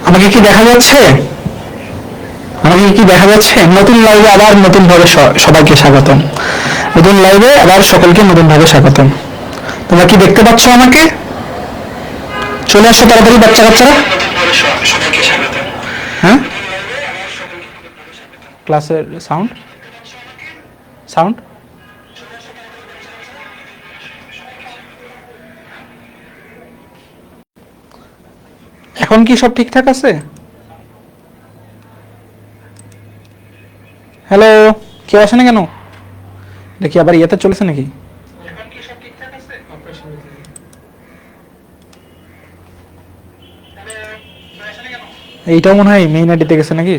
আমাকে কি দেখা যাচ্ছে? নতুন লাইভে আবার নতুন ভাবে সবাইকে স্বাগতম। নতুন লাইভে আবার সকলকে নতুন ভাবে স্বাগতম। তোমরা কি দেখতে পাচ্ছ আমাকে? চলে আসো তাড়াতাড়ি বাচ্চা কাচ্চারা। হ্যাঁ, ক্লাসের সাউন্ড সাউন্ড এখন কি সব ঠিকঠাক আছে? হ্যালো, কেউ আসে না কেন? দেখি আবার ইয়েতে চলেছে নাকি? এইটাও মনে হয় মেইন আইডিতে গেছে নাকি?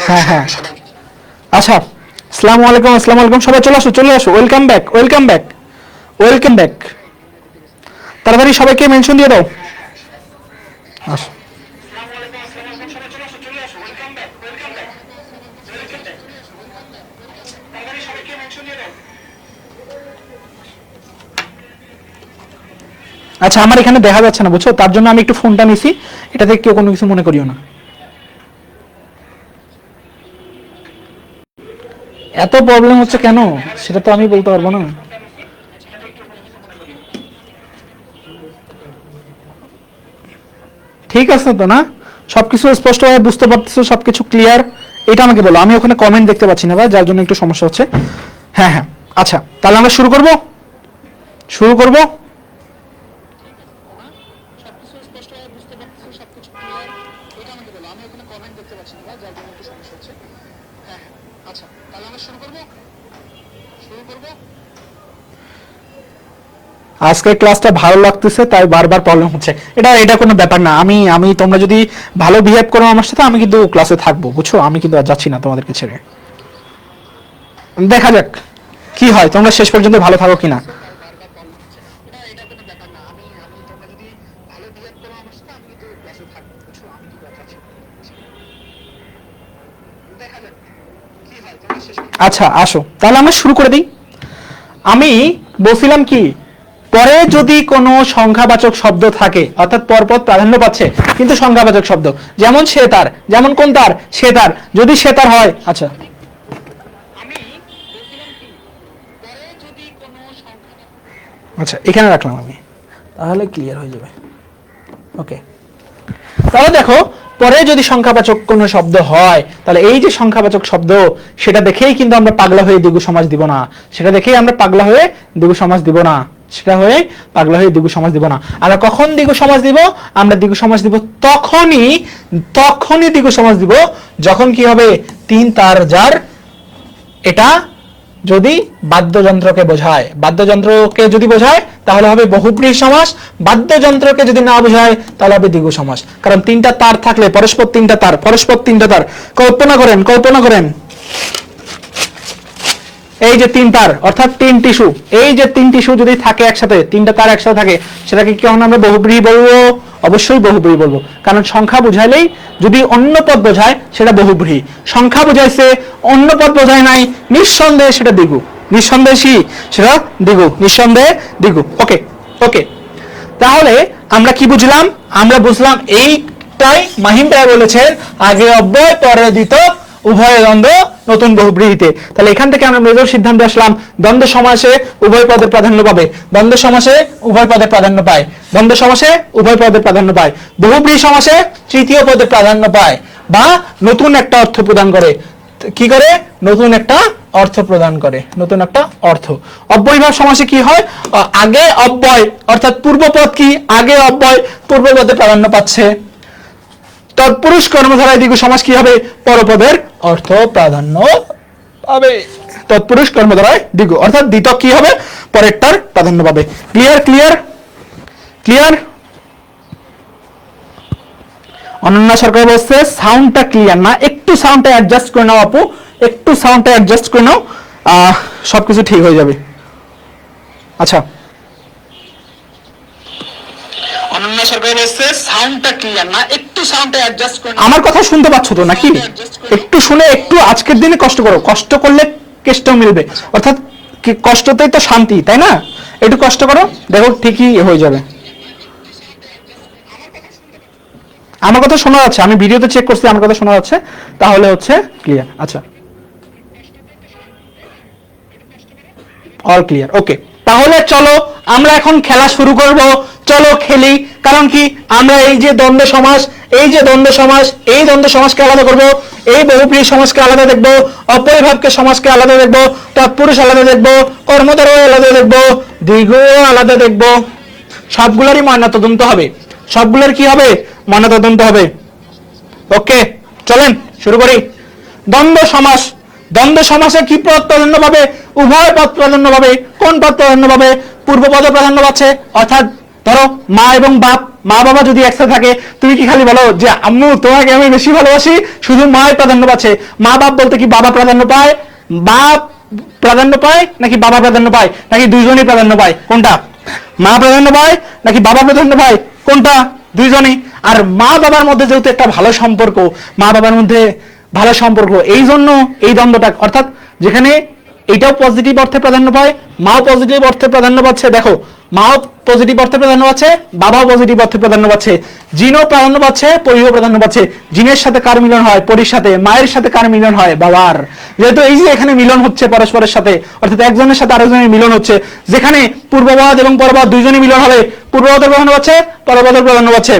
হ্যাঁ হ্যাঁ, আচ্ছা। আসসালামু আলাইকুম, আসসালামু আলাইকুম, সবাই চলে আসো। Welcome back. তাড়াতাড়ি সবাইকে মেনশন দিয়ে দাও। আসো। আচ্ছা, আমার এখানে দেখা যাচ্ছে না, বুঝছো? তার জন্য আমি একটু ফোনটা নিছি। এটাতে কেউ কোনো কিছু মনে করিও না। এত প্রবলেম হচ্ছে কেন সেটা তো আমি বলতে পারবো না। ঠিক আছে তো না? সবকিছু স্পষ্টভাবে বুঝতে পারতেছো? সবকিছু ক্লিয়ার? এটা আমাকে বলো। আমি ওখানে কমেন্ট দেখতে পাচ্ছি না ভাই, যার জন্য একটু সমস্যা হচ্ছে। হ্যাঁ হ্যাঁ, আচ্ছা, তাহলে আমরা শুরু করব। আজকের ক্লাসটা ভালো লাগতেছে তাই বারবার প্রবলেম হচ্ছে। এটা কোনো ব্যাপার না। আমি তোমরা যদি ভালো বিহেভ করো আমার সাথে, আমি কিন্তু ক্লাসে থাকবো, বুঝছো? আমি কিন্তু আর যাচ্ছি না তোমাদেরকে ছেড়ে। দেখা যাক কি হয়, তোমরা শেষ পর্যন্ত ভালো থাকো কিনা। আচ্ছা, আসো তাহলে আমরা শুরু করে দিই। আমি বলছিলাম কি, পরে যদি কোনো সংখ্যাবাচক শব্দ থাকে, অর্থাৎ পরপর প্রাধান্য পাচ্ছে কিন্তু সংখ্যাবাচক শব্দ, যেমন সে তার, যেমন কোন তার, সে তার, যদি সে তার হয়। আচ্ছা, আচ্ছা এখানে রাখলাম আমি, তাহলে ক্লিয়ার হয়ে যাবে। ওকে, তাহলে দেখো, পরে যদি সংখ্যাবাচক কোনো শব্দ হয়, তাহলে এই যে সংখ্যাবাচক শব্দ, সেটা দেখেই কিন্তু আমরা পাগলা হয়ে দ্বিগু সমাজ দিব না। আমরা কখন দ্বিগু সমাজ দিব? আমরা দ্বিগু সমাজ দিব তখনই দ্বিগু সমাজ দিব যখন কি হবে? তিন তার যার, এটা যদি বাদ্যযন্ত্রকে যদি বোঝায় তাহলে হবে বহুব্রীহি সমাস। বাদ্যযন্ত্রকে যদি না বোঝায় তাহলে হবে দ্বিগু সমাস। কারণ তিনটা তার থাকলে পরস্পর তিনটা তার। কল্পনা করেন এই যে তিন তার, অর্থাৎ তিন টিস্যু, এই যে তিন টিস্যু যদি থাকে একসাথে, তিনটা তার একসাথে থাকে, সেটাকে কি আমরা বহুব্রীহি বলবো? অবশ্যই বহুব্রীহি বলবো। কারণ সংখ্যা বুঝাইলেই যদি অন্য পদ বোঝায় সেটা বহুব্রীহি, সংখ্যা বুঝাইছে অন্য পদ বোঝায় নাই, নিঃসন্দেহে সেটা দ্বিগু। ওকে, তাহলে আমরা কি বুঝলাম? আমরা বুঝলাম এইটাই মাহিম ভাই বলেছেন, আগে অব্যয় পরে দ্বিতক উভয় দ্বন্দ্ব নতুন বহুব্রীহিতে। তাহলে এখান থেকে আমরা মেজর সিদ্ধান্তে আসলাম, দ্বন্দ্ব সমাসে উভয় পদের প্রাধান্য পাবে, উভয় পদের প্রাধান্য পায়, বহুব্রীহি সমাসে তৃতীয় পদের প্রাধান্য পায়, বা নতুন একটা অর্থ প্রদান করে। কি করে? নতুন একটা অর্থ। অব্যয়ভাব সমাসে কি হয়? আগে অব্যয়, অর্থাৎ পূর্বপদ কি? আগে অব্যয় পূর্বপদে প্রাধান্য পাচ্ছে। তৎপুরুষ কর্মধারায় দ্বিগু সমাস কি হবে? পরপদের অর্থ প্রাধান্য পাবে। তৎপুরুষ কর্মধারায় দ্বিগু, অর্থাৎ দ্বিতক কি হবে? পরেরটার প্রাধান্য পাবে। ক্লিয়ার? অনন্যা সরকার বলছে সাউন্ডটা ক্লিয়ার না, একটু সাউন্ডটা অ্যাডজাস্ট করে নাও আপু, সবকিছু ঠিক হয়ে যাবে। আচ্ছা, অনন্যা সরকার বলছে সাউন্ডটা ক্লিয়ার না, একটু সাউন্ডটা অ্যাডজাস্ট করে নাও। আমার কথা শুনতে পাচ্ছ তো নাকি? একটু শুনে, একটু আজকের দিনে কষ্ট করো, কষ্ট করলে কেষ্ট মিলবে, অর্থাৎ কষ্টতেই তো শান্তি, তাই না? একটু কষ্ট করো, দেখো ঠিকই হয়ে যাবে। আমার কথা শোনা যাচ্ছে? আমি ভিডিওতে চেক করছি, আমার কথা শোনা যাচ্ছে, তাহলে হচ্ছে ক্লিয়ার। আচ্ছা, অল ক্লিয়ার, ওকে। তাহলে চলো আমরা এখন খেলা শুরু করব, চলো খেলি। কারণ কি, আমরা এই যে দ্বন্দ্ব সমাস, এই যে দ্বন্দ্ব সমাস, এই দ্বন্দ্ব সমাসকে আলাদা করব, এই বহুব্রীহি সমাসকে আলাদা দেখব, অপরিভাবকে সমাসকে আলাদা দেখব, তৎপুরুষ আলাদা দেখব, কর্মধারয় আলাদা দেখব, দীর্ঘ আলাদা দেখব। সবগুলোরই ময়নাতদন্ত হবে, সবগুলোর কি হবে? ময়নাতদন্ত হবে। ওকে, চলেন শুরু করি। দ্বন্দ্ব সমাস, দ্বন্দ্ব সমাসে কি পদ প্রাধান্য পাবে? উভয় পদ প্রাধান্য পাবে। কোন পদ প্রাধান্য পাবে? পূর্বপদ প্রাধান্য পাচ্ছে। অর্থাৎ ধরো মা এবং বাপ, মা বাবা যদি একসাথে থাকে, তুমি কি খালি বলো যে আম্মু তোমাকে আমি বেশি ভালোবাসি, শুধু মায়ের প্রাধান্য পাচ্ছে? মা বাপ বলতে কি বাবা প্রাধান্য পায়, বাপ প্রাধান্য পায়, নাকি বাবা প্রাধান্য পায়, নাকি দুইজনই প্রাধান্য পায়? কোনটা? মা প্রাধান্য পায় নাকি বাবা প্রাধান্য পায়? কোনটা? দুইজনই। আর মা বাবার মধ্যে যেহেতু একটা ভালো সম্পর্ক, মা বাবার মধ্যে ভালো সম্পর্ক, এই জন্য এই দ্বন্দ্বটা, অর্থাৎ যেখানে এটাও পজিটিভ অর্থে প্রাধান্য পায়, মাও পজিটিভ অর্থে প্রাধান্য পাচ্ছে। দেখো, মাও পজিটিভ অর্থে প্রাধান্য পাচ্ছে, বাবাও পজিটিভ অর্থে প্রাধান্য পাচ্ছে, জিনও প্রাধান্য পাচ্ছে, পরিও প্রাধান্য পাচ্ছে। জিনের সাথে কার মিলন হয়? পরির সাথে। মায়ের সাথে কার মিলন হয়? বাবার। যেহেতু এই যে এখানে মিলন হচ্ছে পরস্পরের সাথে, অর্থাৎ একজনের সাথে আরেকজনের মিলন হচ্ছে, যেখানে পূর্ববাদ এবং পরবাদ দুইজনই মিলন হবে, পূর্ববাদের প্রাধান্য পাচ্ছে, পরবাদের প্রাধান্য পাচ্ছে,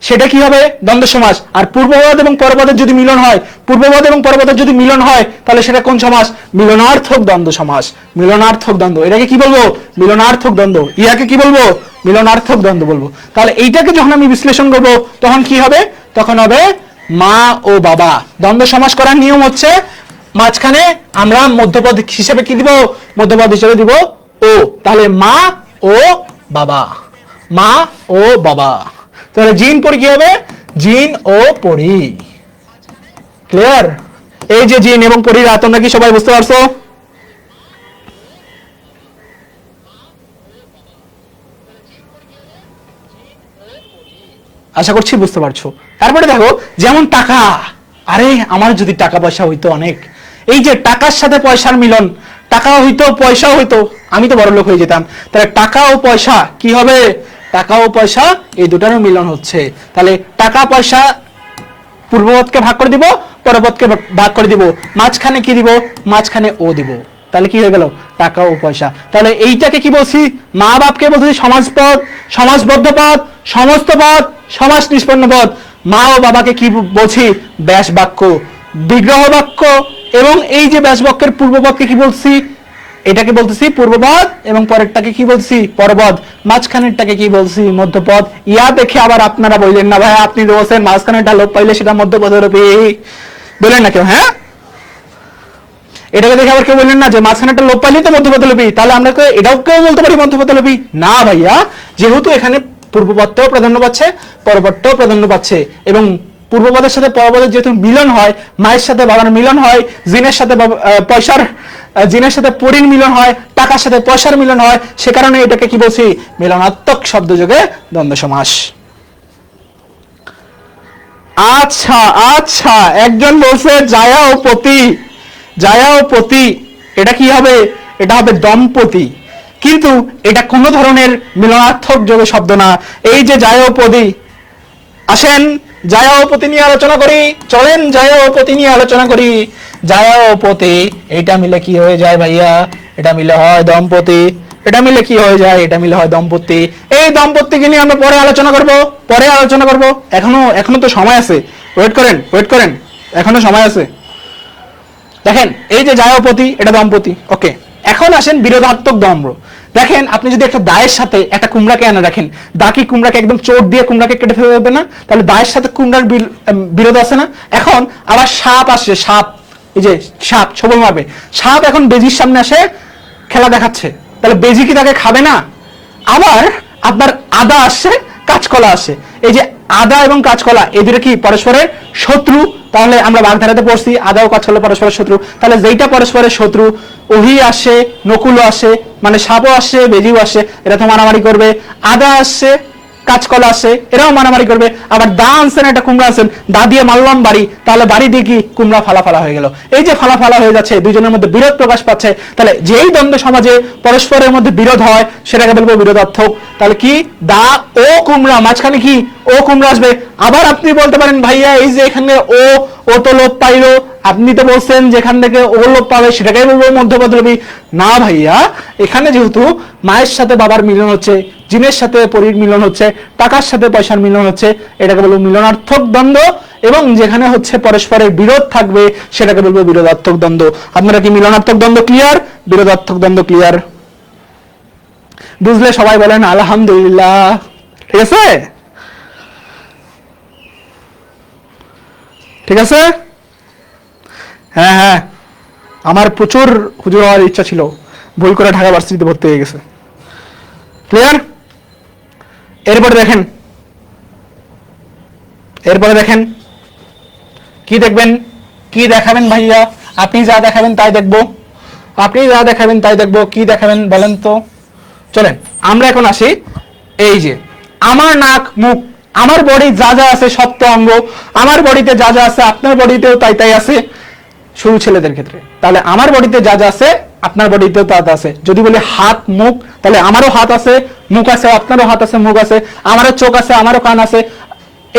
সেটা কি হবে? দ্বন্দ্ব সমাস। আর পূর্বপদ এবং পরপদের যদি মিলন হয়, পূর্বপদ এবং পরপদের যদি মিলন হয়, তাহলে সেটা কোন সমাস? মিলনার্থক দ্বন্দ্ব সমাস। মিলনার্থক দ্বন্দ্ব, এটাকে কি বলবো? মিলনার্থক দ্বন্দ্ব। ইয়াকে কি বলবো? মিলনার্থক দ্বন্দ্ব বলবো। তাহলে এইটাকে যখন আমি বিশ্লেষণ করব, তখন কি হবে? তখন হবে মা ও বাবা। দ্বন্দ্ব সমাস করার নিয়ম হচ্ছে, মাঝখানে আমরা মধ্যপদ হিসেবে কি দিব? মধ্যপদ হিসেবে দিব ও। তাহলে মা ও বাবা, মা ও বাবা। তাহলে জিন পরি কি হবে? জিন ও পরি। ক্লিয়ার? এই যে জিন এবং পরি, তোমরা কি সবাই বুঝতে পারছো? আশা করছি বুঝতে পারছো। তারপরে দেখো, যেমন টাকা, আরে আমার যদি টাকা পয়সা হইতো অনেক, এই যে টাকার সাথে পয়সার মিলন, টাকা হইতো পয়সা হইতো, আমি তো বড় লোক হয়ে যেতাম। তাহলে টাকা ও পয়সা কি হবে? টাকা ও পয়সা এই দুটারও মিলন হচ্ছে। তাহলে টাকা পয়সা পূর্বপদকে ভাগ করে দিব, পরপদকে ভাগ করে দিব, মাঝখানে কি দিব? মাঝখানে ও দিব। তাহলে কি হয়ে গেল? টাকা ও পয়সা। তাহলে এইটাকে কি বলছি? মা বাপকে বলছি সমাজপদ, সমাজবদ্ধ পদ, সমস্ত পদ, সমাস নিষ্পন্ন পদ। মা ও বাবাকে কি বলছি? ব্যাস বাক্য, বিগ্রহ বাক্য। এবং এই যে ব্যাস বাক্যের পূর্বপদকে কি বলছি? এটাকে বলতেছি পূর্বপদ, এবং পরেরটাকে কি বলছি? পরপদ। মাঝখানেরটাকে কি বলছি? মধ্যপদ। ইয়া দেখে আবার আপনারা বললেন না ভাই, আপনি তো বলছেন মাঝখানেরটা লোপ পাইলে সেটা মধ্যপদের বললেন না কেউ? হ্যাঁ, এটাকে দেখে আবার কেউ বললেন না যে মাঝখানেরটা লোপ পাইলে তো মধ্যপদলোপী, তাহলে আমরা এটাও কেউ বলতে পারি মধ্যপদলোপী? না ভাইয়া, যেহেতু এখানে পূর্বপদটাও প্রাধান্য পাচ্ছে, পরপদটাও প্রাধান্য পাচ্ছে, এবং পূর্বপদের সাথে পরপদের যেহেতু মিলন হয়, মায়ের সাথে বাবার মিলন হয়, জিনের সাথে পয়সার, জিনের সাথে পরির মিলন হয়, টাকার সাথে পয়সার মিলন হয়, সে কারণে এটাকে কি বলছি? মিলনাত্মক শব্দযোগে দ্বন্দ্ব সমাস। আচ্ছা আচ্ছা, একজন বলছে জায়া ও পতি, জায়া ও পতি, এটা কি হবে? এটা হবে দম্পতি। কিন্তু এটা কোন ধরনের মিলনার্থক যোগে শব্দ না। এই যে জায়া ও পতি, আসেন জায়া ও পতি নিয়ে আলোচনা করি, চলেন জায়া ও পতি নিয়ে আলোচনা করি। জায়া ও পতি এটা মিলে কি হয়ে যায় ভাইয়া? এটা মিলে হয় দম্পতি। এটা মিলে কি হয়ে যায়? এটা মিলে হয় দম্পতি। এই দম্পতিকে নিয়ে আমরা পরে আলোচনা করব, পরে আলোচনা করব। এখনো তো সময় আছে, ওয়েট করেন, ওয়েট করেন, এখনো সময় আছে। দেখেন, এই যে জায়া ও পতি, এটা দম্পতি। ওকে, এখন আসেন বিরোধাত্মক দ্বন্দ্ব। দেখেন, আপনি যদি একটা দায়ের সাথে একটা কুমড়াকে এনে রাখেন, দা কি কুমড়াকে একদম চোট দিয়ে কুমড়াকে কেটে ফেলে দেবে না? তাহলে দায়ের সাথে কুমড়ার বিরোধ আছে না? এখন আবার সাপ আসছে, সাপ, এই যে সাপ ছবল মারবে, সাপ এখন বেজির সামনে আসে খেলা দেখাচ্ছে, তাহলে বেজি কি তাকে খাবে না? আবার আপনার আদা আসছে, কাঁচকলা আসে, এই যে আদা এবং কাঁচকলা এই দুটো কি পরস্পরের শত্রু? তাহলে আমরা বাগধারাতে পড়ছি আদা ও কাঁচকলা পরস্পরের শত্রু। তাহলে যেইটা পরস্পরের শত্রু, ওহি আসে, নকুলও আসে, মানে সাপও আসে, বেজিও আসে, এটা তো মারামারি করবে। আদা আসছে, কাঁচকলা আসছে, এরাও মারামারি করবে। আবার দা আনছেন, একটা কুমড়া আনছেন, দা দিয়ে মারলাম বাড়ি, তাহলে বাড়ি দিয়ে কি কুমড়া ফালা হয়ে গেল। এই যে ফালা হয়ে যাচ্ছে, দুইজনের মধ্যে বিরোধ প্রকাশ পাচ্ছে। তাহলে যেই দ্বন্দ্ব সমাজে পরস্পরের মধ্যে বিরোধ হয় সেটাকে বলবো বিরোধার্থক। তাহলে কি দা ও কুমড়া, মাঝখানে কি ও কুমড়া আসবে। আবার আপনি বলতে পারেন ভাইয়া এই যে এখানে ও তো লোপ পাইলো, আপনি তো বলছেন যেখান থেকে ও লোপ পাবে সেটাকে বলবো মধ্যপদলোপী। না ভাইয়া, এখানে যেহেতু মায়ের সাথে বাবার মিলন হচ্ছে, জিনের সাথে পরীর মিলন হচ্ছে, টাকার সাথে পয়সার মিলন হচ্ছে, এটাকে বলবো মিলনার্থক দ্বন্দ্ব। এবং যেখানে হচ্ছে পরস্পরের বিরোধ থাকবে সেটাকে বলবো বিরোধার্থক দ্বন্দ্ব। আপনারা কি মিলনার্থক দ্বন্দ্ব ক্লিয়ার, বিরোধার্থক দ্বন্দ্ব ক্লিয়ার? বুঝলে সবাই বলেন আলহামদুলিল্লাহ। ঠিক আছে, ঠিক আছে। হ্যাঁ হ্যাঁ, আমার প্রচুর হুজুর হওয়ার ইচ্ছা ছিল, ভুল করে ঢাকা ভার্সিটিতে ভর্তি হয়ে গেছে। ক্লিয়ার? এরপরে দেখেন কি দেখবেন, কি দেখাবেন ভাইয়া? আপনি যা দেখাবেন তাই দেখবো, কি দেখাবেন বলেন তো? চলেন আমরা এখন আসি। এই যে আমার নাক মুখ, আমার বডি যা যা আছে সপ্ত অঙ্গ, আমার বডিতে যা যা আছে আপনার বডিতেও তাই আছে, শুরু ছেলেদের ক্ষেত্রে। তাহলে আমার বডিতে যা যা আছে আপনার বডিতেও তা আছে। যদি বলি হাত মুখ, তাহলে আমারও হাত আছে, মুখ আছে, আপনারও হাত আছে, মুখ আছে, আমারও চোখ আছে, আমারও কান আছে।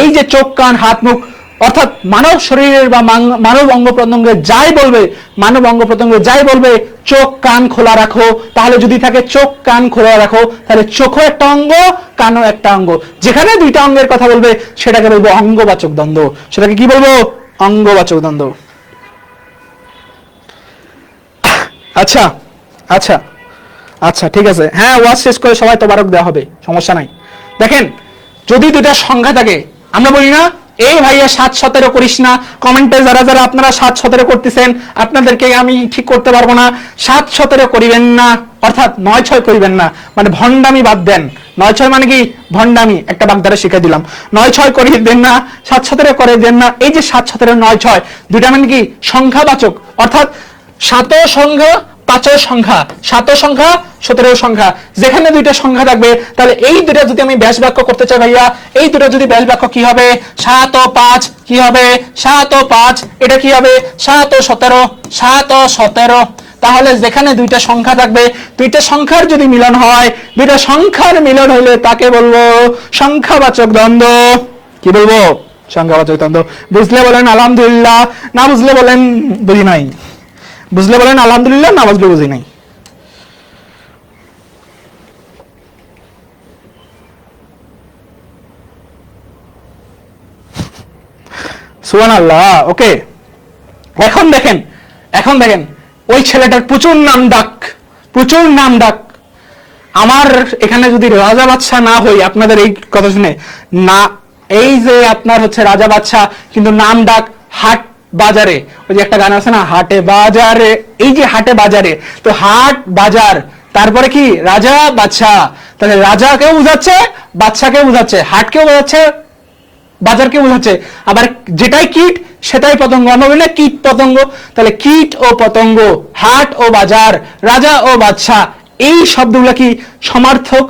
এই যে চোখ, কান, হাত, মুখ, অর্থাৎ মানব শরীরের বা মানব অঙ্গ প্রত্যঙ্গে যাই বলবে চোখ কান খোলা রাখো। তাহলে যদি থাকে চোখ কান খোলা রাখো, তাহলে চোখও একটা অঙ্গ, কানও একটা অঙ্গ। যেখানে দুইটা অঙ্গের কথা বলবে সেটাকে বলবো অঙ্গবাচক দ্বন্দ্ব। সেটাকে কি বলবো? অঙ্গবাচক দ্বন্দ্ব। আচ্ছা আচ্ছা আচ্ছা, ঠিক আছে। হ্যাঁ, ওয়াজ শেষ করে সবাই তোবারক দেওয়া হবে, সমস্যা নাই। দেখেন, যদি দুটা সংখ্যা থাকে, আমরা বলি না এই ভাইয়া 7-17 করিস না। কমেন্টে যারা আপনারা 7-17 করতেছেন, আপনাদেরকে আমি ঠিক করতে পারবো না। 7-17 করিবেন না, অর্থাৎ 9-6 করিবেন না, মানে ভণ্ডামি বাদ দেন। 9-6 মানে কি? ভণ্ডামি। একটা বাগদারা শিখে দিলাম। 9-6 করিয়ে দেন না, 7-17 করে দেন না। এই যে 7-17, 9-6 দুইটা মানে কি? সংখ্যাবাচক, অর্থাৎ 7 সংখ্যা, 5 সংখ্যা, 7 সংখ্যা, 17 সংখ্যা। যেখানে দুইটা সংখ্যা থাকবে, তাহলে এই দুটা যদি আমি ব্যাস বাক্য করতে চাই ভাইয়া, এই দুটো যদি ব্যাস বাক্য কি হবে? 7 ও 5 কি হবে? 7 ও 5 এটা কি হবে? 7 ও 17, 7 ও 17। তাহলে যেখানে দুইটা সংখ্যা থাকবে, দুইটা সংখ্যার যদি মিলন হয়, দুইটা সংখ্যার মিলন হইলে তাকে বলবো সংখ্যাবাচক দ্বন্দ্ব। কি বলবো? সংখ্যাবাচক দ্বন্দ্ব। বুঝলে বলেন আলহামদুলিল্লাহ, না বুঝলে বলেন বুঝি নাই। বুঝলে বলেন আলহামদুলিল্লাহ, না বুঝলে বুঝি নাই। সুবহানাল্লাহ। ওকে, এখন দেখেন ওই ছেলেটার প্রচুর নাম ডাক। আমার এখানে যদি রাজা বাদশাহ না হই, আপনাদের এই কথা শুনে না, এই যে আপনার হচ্ছে রাজা বাদশাহ, কিন্তু নাম ডাক হাট বাজারে। ওই যে একটা গান আছে না, হাটে বাজারে, এই যে হাটে বাজারে, তো হাট বাজার, তারপরে কি রাজা বাদশাহ। তাহলে রাজাকেও বুঝাচ্ছে, বাদশাকেও বুঝাচ্ছে, হাটকেও বোঝাচ্ছে, বাজারকেও বোঝাচ্ছে। আবার যেটাই কীট সেটাই পতঙ্গ, আমরা বলি না কীট পতঙ্গ। তাহলে কীট ও পতঙ্গ, হাট ও বাজার, রাজা ও বাদশাহ, এই শব্দগুলো কি? সমার্থক।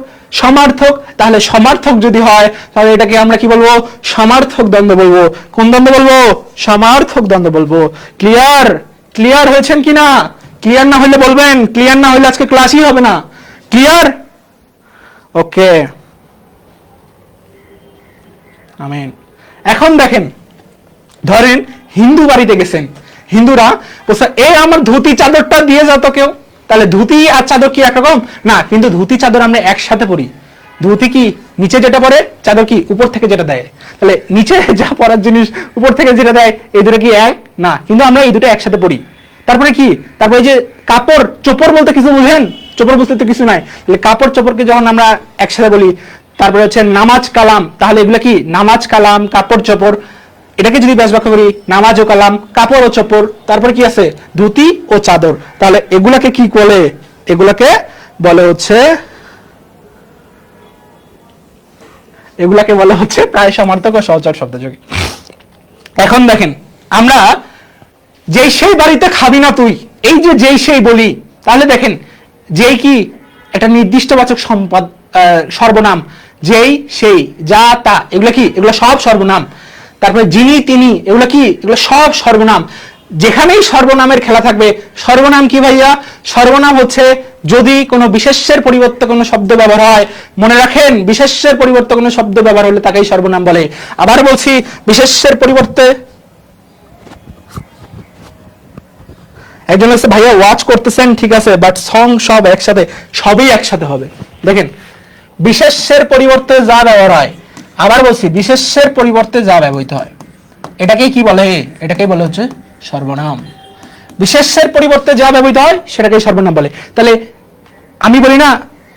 তাহলে সমার্থক যদি হয়, তাহলে এটাকে আমরা কি বলবো? সমার্থক দ্বন্দ্ব বলবো। কোন দ্বন্দ্ব বলবো? সমার্থক দ্বন্দ্ব বলবো। ক্লিয়ার হয়েছেন কিনা? ক্লিয়ার না হলে বলবেন, ক্লিয়ার না হলে আজকে ক্লাসই হবে না। ক্লিয়ার? ওকে, আমিন। এখন দেখেন, ধরেন হিন্দু বাড়িতে গেছেন, হিন্দুরা বলছে এই আমার ধুতি চাদরটা দিয়ে যাও তো কেউ। তাহলে ধুতি আর চাদর কি একরকম না? কিন্তু ধুতি চাদর আমরা একসাথে পরি। ধুতি কি নিচে যেটা পরে, চাদর কি উপর থেকে যেটা দেয়। তাহলে নিচে যা পরার জিনিস উপর থেকে যেটা দেয়, এই দুটো কি এক না? কিন্তু আমরা এই দুটো একসাথে পরি। তারপরে কি? তারপরে যে কাপড় চোপড় বলতে কিছু বুঝেন? চোপড় বুঝতে তো কিছু নাই। তাহলে কাপড় চোপড়কে যখন আমরা একসাথে বলি, তারপরে হচ্ছে নামাজ কালাম, তাহলে এগুলো কি? নামাজ কালাম, কাপড় চোপড়। এটাকে যদি ব্যাস বাক্য করি, নামাজ ও কালাম, কাপড় ও চোপড়, তারপরে কি আছে? ধুতি ও চাদর। তাহলে এগুলাকে কি বলে? এগুলাকে বলে হচ্ছে প্রায় সমার্থক ও সহচর শব্দযোগী। এখন দেখেন, আমরা যেই সেই বাড়িতে খাবি না তুই, এই যে যেই সেই বলি, তাহলে দেখেন যেই কি একটা নির্দিষ্ট বাচক সর্বনাম, যেই সেই যা তা এগুলো কি, এগুলো সব সর্বনাম। তারপরে যিনি তিনি এগুলো কি, এগুলো সব সর্বনাম। যেখানেই সর্বনামের খেলা থাকবে, সর্বনাম কি ভাইয়া? সর্বনাম হচ্ছে যদি কোনো বিশেষ্যের পরিবর্তে কোনো শব্দ ব্যবহার হয়, মনে রাখেন বিশেষ্যের পরিবর্তে কোনো শব্দ ব্যবহার হলে তাকেই সর্বনাম বলে। আবার বলছি, বিশেষ্যের পরিবর্তে, একজন হচ্ছে ভাইয়া ওয়াচ করতেছেন ঠিক আছে, বাট সং সব একসাথে, সবই একসাথে হবে। দেখেন বিশেষ্যের পরিবর্তে যা ব্যবহার হয়, আবার বলছি বিশেষ্যের পরিবর্তে যা ব্যবহৃত হয় এটাকেই কি বলে? এটাকেই বলে হচ্ছে সর্বনাম। বিশেষ্যের পরিবর্তে যা ব্যবহৃত হয় সেটাকেই সর্বনাম বলে। তাহলে আমি বলি না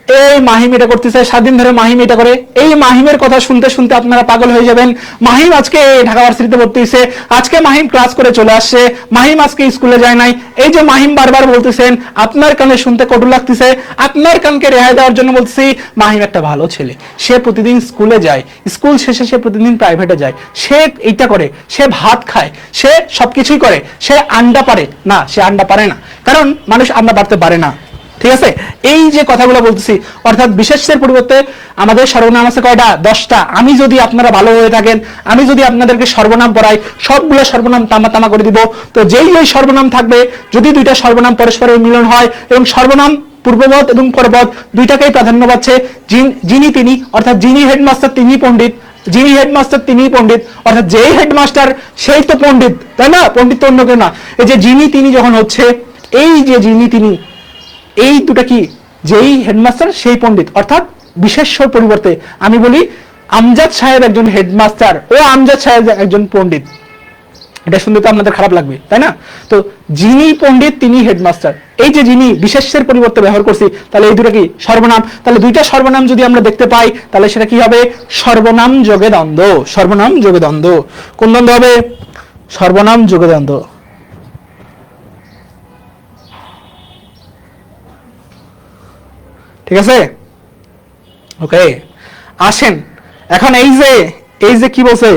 এই মাহিম এটা করতেছে, 7 দিন ধরে মাহিম এটা করে, এই মাহিমের কথা শুনতে শুনতে আপনারা পাগল হয়ে যাবেন। মাহিম আজকে ঢাকা ভার্সিটিতে ভর্তি হয়েছে, আজকে মাহিম ক্লাস করে চলে আসছে, মাহিম আজকে স্কুলে যায় নাই, এই যে মাহিম বারবার বলতেছেন, আপনার কানে শুনতে কটু লাগতেছে, আপনার কানকে রেহাই দেওয়ার জন্য বলছি মাহিম একটা ভালো ছেলে, সে প্রতিদিন স্কুলে যায়, স্কুল শেষে সে প্রতিদিন প্রাইভেটে যায়, সে এইটা করে, সে ভাত খায়, সে সবকিছুই করে, সে আন্ডা পারে না, সে আন্ডা পারে না, কারণ মানুষ আন্ডা পারতে পারে না। ঠিক আছে, এই যে কথাগুলো বলতেছি, অর্থাৎ বিশেষ্যের পরিবর্তে আমাদের সর্বনাম আছে কয়টা? 10টা। আমি যদি আপনারা ভালো হয়ে থাকেন, আমি যদি আপনাদেরকে সর্বনাম পড়াই, সবগুলো সর্বনাম তামা তামা করে দিব। তো যেই ওই সর্বনাম থাকবে, যদি দুইটা সর্বনাম পরস্পরের মিলন হয় এবং সর্বনাম পূর্ববৎ এবং পরবৎ দুইটাকেই প্রাধান্য পাচ্ছে, যিনি তিনি অর্থাৎ যিনি হেডমাস্টার তিনি পণ্ডিত, যিনি হেডমাস্টার তিনি পণ্ডিত, অর্থাৎ যেই হেডমাস্টার সেই তো পণ্ডিত, তাই না? পণ্ডিত তো অন্য কেউ না। এই যে যিনি তিনি যখন হচ্ছে, এই যে যিনি তিনি, এই দুটা কি, যেই হেডমাস্টার সেই পণ্ডিত, অর্থাৎ বিশেষ্যর পরিবর্তে আমি বলি আমজাদ সাহেব একজন হেডমাস্টার, ও আমজাদ সাহেব একজন পণ্ডিত, এটা শুনতে তো আপনাদের খারাপ লাগবে, তাই না? তো যিনি পণ্ডিত তিনি হেডমাস্টার, এই যে যিনি বিশেষ্যের পরিবর্তে ব্যবহার করছি, তাহলে এই দুটো কি সর্বনাম। তাহলে দুইটা সর্বনাম যদি আমরা দেখতে পাই, তাহলে সেটা কি হবে? সর্বনাম যোগে দ্বন্দ্ব। সর্বনাম যোগে দ্বন্দ্ব। কোন দ্বন্দ্ব হবে? সর্বনাম যোগে দ্বন্দ্ব। ঠিক আছে, ওকে। আসেন এখন এই যে কি বলছে,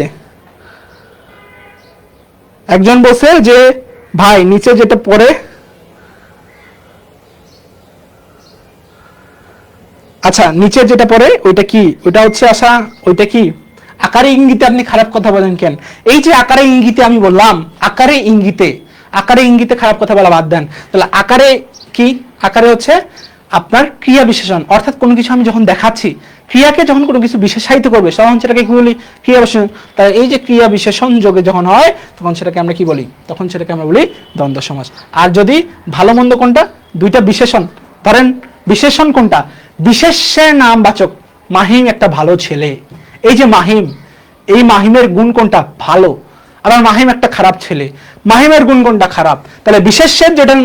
একজন বলছে যে ভাই নিচে যেটা পড়ে, আচ্ছা নিচে যেটা পড়ে ওইটা কি? ওইটা হচ্ছে আশা, ওইটা কি? আকারে ইঙ্গিতে আপনি খারাপ কথা বলেন কেন? এই যে আকারে ইঙ্গিতে আমি বললাম, আকারে ইঙ্গিতে খারাপ কথা বলা বাদ দেন। তাহলে আকারে কি? আকারে হচ্ছে আপনার ক্রিয়া বিশেষণ, অর্থাৎ কোনো কিছু আমি যখন দেখাচ্ছি, ক্রিয়াকে যখন কোনো কিছু বিশেষায়িত করবে তখন সেটাকে কি বলি? ক্রিয়া বিশেষণ। তাই এই যে ক্রিয়া বিশেষণ যোগে যখন হয় তখন সেটাকে আমরা কি বলি? তখন সেটাকে আমরা বলি দ্বন্দ্ব সমাস। আর যদি ভালো মন্দ কোনটা? দুইটা বিশেষণ, ধরেন বিশেষণ কোনটা? বিশেষ্যের নামবাচক, মাহিম একটা ভালো ছেলে, এই যে মাহিম, এই মাহিমের গুণ কোনটা? ভালো। আবার মাহিম একটা খারাপ ছেলে, মাহিমের গুণ কোনটা? খারাপ। তাহলে বিশেষ্যের যেটা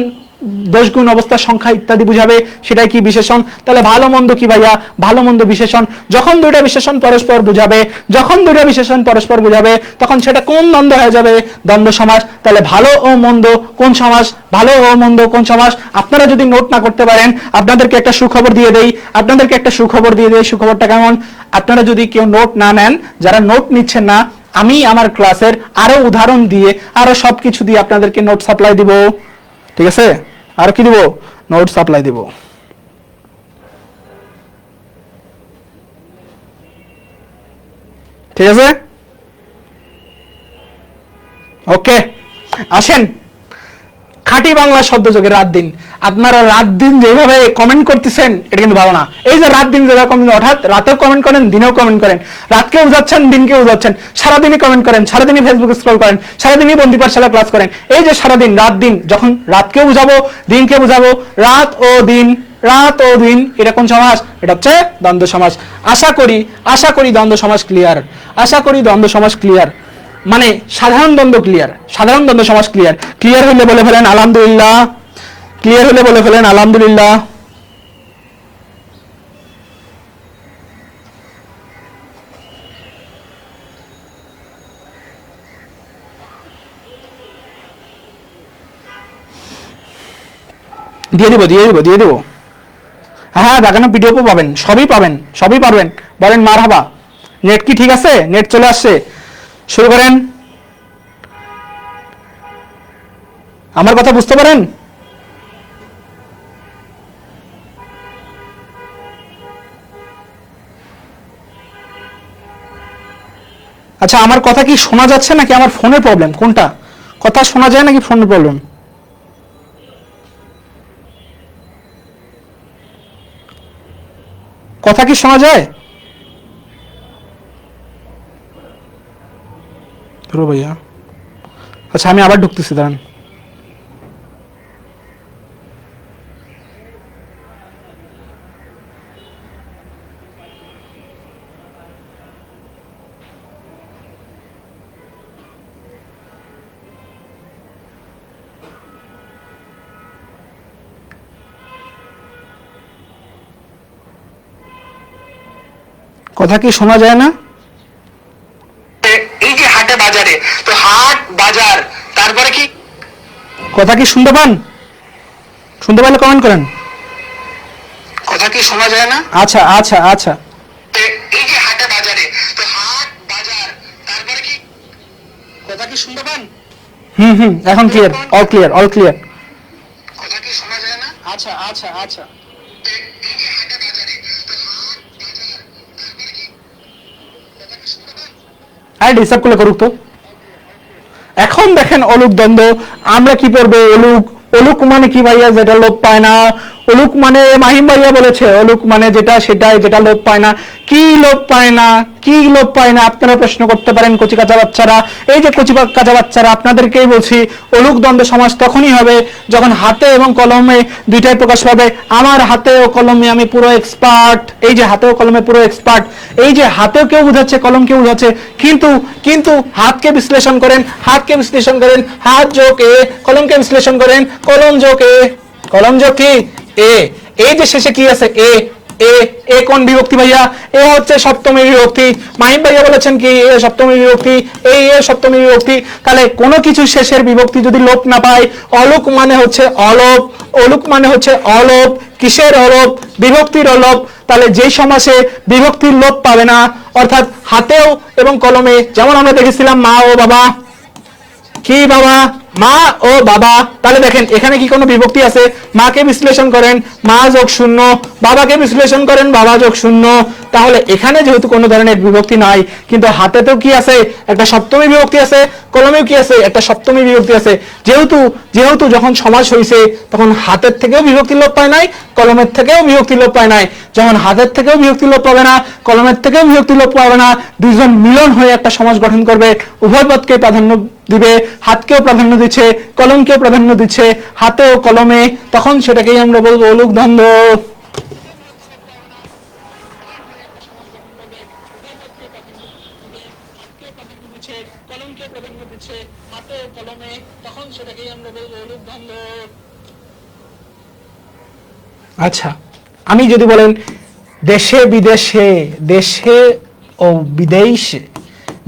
দোষ গুণ অবস্থা সংখ্যা ইত্যাদি বুঝাবে সেটাই কি? বিশেষণ। তাহলে ভালো মন্দ কি ভাইয়া? ভালো মন্দ বিশেষণ। যখন দুইটা বিশেষণ পরস্পর বুঝাবে, যখন দুইটা বিশেষণ পরস্পর বুঝাবে তখন সেটা কোন দ্বন্দ্ব হয়ে যাবে? দ্বন্দ্ব সমাস। তাহলে ভালো ও মন্দ কোন সমাস? ভালো ও মন্দ কোন সমাস? আপনারা যদি নোট না করতে পারেন, আপনাদেরকে একটা সুখবর দিয়ে দেই, সুখবরটা কেমন? আপনারা যদি কেউ নোট না নেন, যারা নোট নিচ্ছেন না, আমি আমার ক্লাসের আরো উদাহরণ দিয়ে, আরো সবকিছু দিয়ে আপনাদেরকে নোট সাপ্লাই দিব। ঠিক আছে, আর কি দিব? নোট সাপ্লাই দিব। ঠিক আছে, ওকে। আসেন খাঁটি বাংলা শব্দ যোগে রাত দিন। আপনারা রাত দিন যেভাবে কমেন্ট করতেছেন এটা কিন্তু ভালো না। এই যে রাত দিন যেভাবে কমেন্ট, অর্থাৎ রাতেও কমেন্ট করেন, দিনেও কমেন্ট করেন, রাতকেও যাচ্ছেন, দিনকেও যাচ্ছেন, সারাদিনই কমেন্ট করেন, সারাদিনই ফেসবুক স্ক্রল করেন, সারাদিনই বন্দি পাঠশালা ক্লাস করেন। এই যে সারাদিন রাত দিন, যখন রাতকেও বুঝাবো দিনকে বুঝাবো, রাত ও দিন, রাত ও দিন, এটা কোন সমাস? এটা হচ্ছে দ্বন্দ্ব সমাস। আশা করি দ্বন্দ্ব সমাস ক্লিয়ার, আশা করি দ্বন্দ্ব সমাস ক্লিয়ার, মানে সাধারণ দ্বন্দ্ব ক্লিয়ার, সাধারণ দ্বন্দ্ব সমাস ক্লিয়ার। ক্লিয়ার হলে বলে ফেলেন আলহামদুলিল্লাহ, ক্লিয়ার হলে বলে ফেলেন আলহামদুলিল্লাহ। দিয়ে দিব। হ্যাঁ দেখানো পিডিএফ পাবেন, সবই পাবেন। বলেন মারহাবা। নেট কি ঠিক আছে? নেট চলে আসছে? শুরু করেন। আমার কথা বুঝতে পারেন? আচ্ছা, আমার কথা কি শোনা যাচ্ছে নাকি আমার ফোনের প্রবলেম, কোনটা? কথা শোনা যায় নাকি ফোনের প্রবলেম? কথা কি শোনা যায়? ধরো ভাইয়া। আচ্ছা, আমি আবার ঢুকতেছি, দাঁড়ান। কথা কি শোনা যায় না? এই যে হাটে বাজারে, তো হাট বাজার, তারপরে কি কথা কি শুনতে পান? শুনতে পারলে কমেন্ট করেন। কথা কি শোনা যায় না? আচ্ছা আচ্ছা আচ্ছা, এই যে হাটে বাজারে, তো হাট বাজার, তারপরে কি কথা কি শুনতে পান? এখন clear, all clear, all clear. কথা কি শোনা যায় না? আচ্ছা আচ্ছা আচ্ছা, এই যে হাটে বাজারে, তো হাট বাজার, তারপরে কি কথা কি শুনতে পান? আরে ডিস্টার্ব করলে করুক তো। এখন দেখেন অলুক দ্বন্দ্ব, আমরা কি পড়বো? অলুক। অলুক মানে কি ভাইয়া? যেটা লোপ পায় না। অলুক মানে মাহিম ভাইয়া বলেছে অলুক মানে যেটা সেটাই, যেটা লোপ পায় না। কি লোপ পায় না? কি লোপ পায় না? আপনারা প্রশ্ন করতে পারেন কচি কাঁচা বাচ্চারা। এই যে কচি কাঁচা বাচ্চারা, আপনাদেরকেই বলছি, অলুক দ্বন্দ্ব সমাস তখনই হবে যখন হাতে এবং কলমে দুইটাই প্রকাশ পাবে। আমার হাতে ও কলমে আমি পুরো এক্সপার্ট। এই যে হাতে ও কলমে পুরো এক্সপার্ট, এই যে হাতেও কেউ বুঝাচ্ছে, কলম কেউ বুঝাচ্ছে, কিন্তু কিন্তু হাতকে বিশ্লেষণ করেন, হাতকে বিশ্লেষণ করেন, হাত যোগ এ, কলমকে বিশ্লেষণ করেন, কলম যোগ এ, কলম যোগ কি এ। এই যে শেষে কি আছে? এ। এ এ কোন বিভক্তি ভাইয়া? এ হচ্ছে সপ্তমী বিভক্তি। মাহিম ভাইয়া বলেছেন কি এ সপ্তমী বিভক্তি, এই এ সপ্তমী বিভক্তি। তাহলে কোনো কিছু শেষের বিভক্তি যদি লোপ না পায়, অলোক মানে হচ্ছে অলোপ। অলোক মানে হচ্ছে অলোপ। কিসের অলোপ? বিভক্তির অলোপ। তাহলে যেই সমাসে বিভক্তির লোপ পাবে না, অর্থাৎ হাতেও এবং কলমে, যেমন আমরা দেখেছিলাম মা ও বাবা, কি বাবা? মা ও বাবা। তাহলে দেখেন এখানে কি কোনো বিভক্তি আছে? মাকে বিশ্লেষণ করেন, মা যোগ শূন্য, বাবাকে বিশ্লেষণ করেন, বাবা যোগ শূন্য। তাহলে এখানে যেহেতু কোনো ধরনের বিভক্তি নাই, কিন্তু হাতেতেও কি আছে? একটা সপ্তমী বিভক্তি আছে, কলমেও কি আছে? একটা সপ্তমী বিভক্তি আছে। যেহেতু যেহেতু যখন সমাস হয়েছে তখন হাতের থেকেও বিভক্তি লোপ পায় নাই, কলমের থেকেও বিভক্তি লোপ পায় নাই। যখন হাতের থেকেও বিভক্তি লোপ পাবে না, কলমের থেকেও বিভক্তি লোপ পাবে না, দুইজন মিলন হয়ে একটা সমাস গঠন করবে। উভয় পদকে প্রাধান্য দিবে, হাতকেও প্রাধান্য দিচ্ছে, কলমকেও প্রাধান্য দিচ্ছে, হাতে ও কলমে, তখন সেটাকেই আমরা বলবো অলুক দ্বন্দ্ব। আচ্ছা, আমি যদি বলেন দেশে বিদেশে, দেশে ও বিদেশে,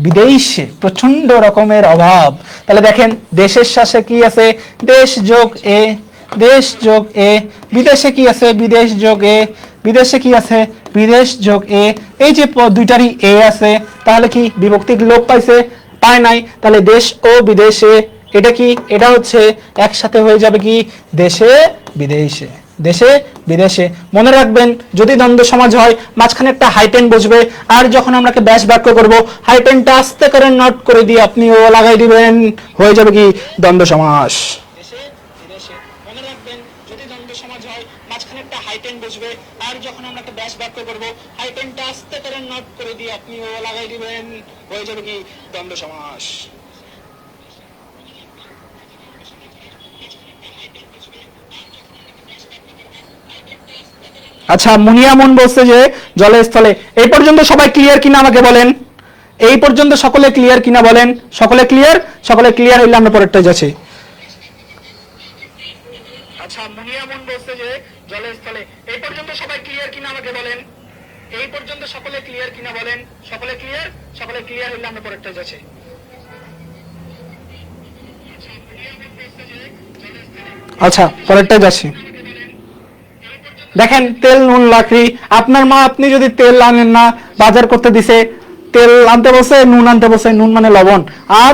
বিদেশে প্রচন্ড রকমের অভাব, তাহলে দেখেন দেশের সাথে কি আছে? দেশ যোগ এ, দেশ যোগ এ। বিদেশে কি আছে? বিদেশ যোগ এ। বিদেশে কি আছে? বিদেশ যোগ এ। এই যে দুইটারই এ আছে, তাহলে কি বিভক্তি লোপ পাইছে? পায় নাই। তাহলে দেশ ও বিদেশে, এটা কি? এটা হচ্ছে একসাথে হয়ে যাবে কি? দেশে বিদেশে, দেশে বিদেশে। মনে রাখবেন যদি দ্বন্দ্ব সমাজ হয় মাঝখানে একটা হাইটেন বসবে, আর যখন আমরা ব্যাস বাক্য করব হাইটেনটা আস্তে করে নোট করে দিয়ে আপনি ও লাগাই দিবেন, হয়ে যাবে কি? দ্বন্দ্ব সমাস। দেশে বিদেশে। মনে রাখবেন যদি দ্বন্দ্ব সমাজ হয় মাঝখানে একটা হাইটেন বসবে, আর যখন আমরা ব্যাস বাক্য করব হাইটেনটা আস্তে করে নোট করে দিয়ে আপনি ও লাগাই দিবেন, হয়ে যাবে কি? দ্বন্দ্ব সমাস। আচ্ছা, মুনিয়া মন বলছে যে জলে স্থলে। এই পর্যন্ত সবাই ক্লিয়ার কিনা আমাকে বলেন? এই পর্যন্ত সকলে ক্লিয়ার কিনা বলেন? সকলে ক্লিয়ার? সকলে ক্লিয়ার হইলে আমরা পরেরটা যাচ্ছি। আচ্ছা, মুনিয়া মন বলছে যে জলে স্থলে। এই পর্যন্ত সবাই ক্লিয়ার কিনা আমাকে বলেন? এই পর্যন্ত সকলে ক্লিয়ার কিনা বলেন? সকলে ক্লিয়ার? সকলে ক্লিয়ার হইলে আমরা পরেরটা যাচ্ছি। আচ্ছা, পরেরটা যাচ্ছি। দেখেন তেল নুন লাকড়ি, আপনার মা আপনি যদি তেল আনেন না, বাজার করতে দিছে, তেল আনতে বসে, নুন আনতে বসে, নুন মানে লবণ। আর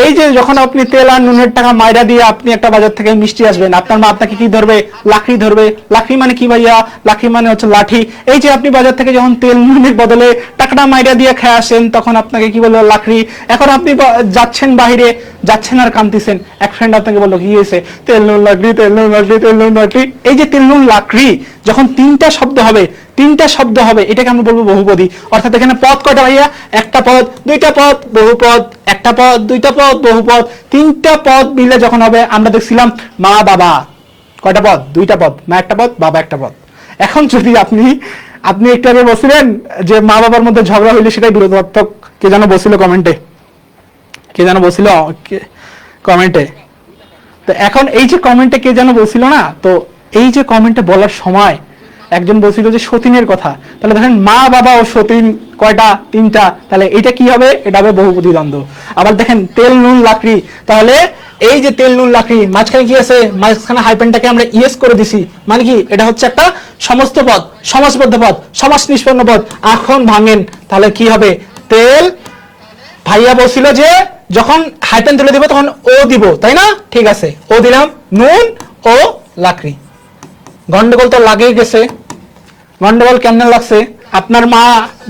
এই যে যখন আপনি তেল আর নুনের টাকা মাইরা দিয়ে আপনি একটা বাজার থেকে মিষ্টি আসবেন, আপনার মা আপনাকে কি ধরবে? লাকড়ি ধরবে। লাকড়ি মানে কি ভাইয়া? লাকড়ি মানে হচ্ছে লাঠি। এই যে আপনি বাজার থেকে যখন তেল নুনের বদলে টাকাটা মাইরা দিয়ে খেয়ে আসেন, তখন আপনাকে কি বললো লাকড়ি। এখন আপনি যাচ্ছেন বাহিরে, যাচ্ছেন আর কাঁদতেছেন, এক ফ্রেন্ড আপনাকে বললো কি হয়েছে, তেল নুন লাকড়ি, তেল নুন লাকড়ি, তেল নুন লাকড়ি। এই যে তেল নুন লাকড়ি যখন তিনটা শব্দ হবে, এটাকে আমরা বলবো বহুপদী। অর্থাৎ এখানে পদ কয়টা ভাইয়া? একটা পদ, দুইটা পদ, বহুপদ। একটা পদ, দুইটা পদ, বহুপদ। তিনটা পদ মিলে যখন হবে, আমরা দেখছিলাম মা বাবা কয়টা পদ? দুইটা পদ, মা একটা পদ, বাবা একটা পদ। এখন যদি আপনি একটু আগে বলছিলেন যে মা বাবার মধ্যে ঝগড়া হইলে সেটাই বিরোধাত্মক, কে যেন বলছিল কমেন্টে, তো এখন এই যে কমেন্টে কে যেন বলছিল না, তো এই যে কমেন্টে বলার সময় একজন বলছিল যে সতীনের কথা, তাহলে দেখেন মা বাবা ও সতীন কয়টা? তিনটা। তাহলে এটা কি হবে? এটা হবে বহুপদী দ্বন্দ্ব। আবার দেখেন তেল নুন লাকড়ি, তাহলে এই যে তেল নুন লাকড়ি মাঝখানে কি আছে? মাঝখানে হাইপেনটাকে আমরা ইয়েস করে দিছি, মানে কি এটা হচ্ছে একটা সমস্ত পদ, সমাসবদ্ধ পদ, সমাস নিষ্পন্ন পদ। এখন ভাঙেন, তাহলে কি হবে? তেল, ভাইয়া বলছিল যে যখন হাইপেন তুলে দিব তখন ও দিব, তাই না? ঠিক আছে, ও দিলাম, নুন ও লাকড়ি। গন্ডগোল তো লাগেই গেছে। গন্ডগোল কেমনে লাগছে? আপনার মা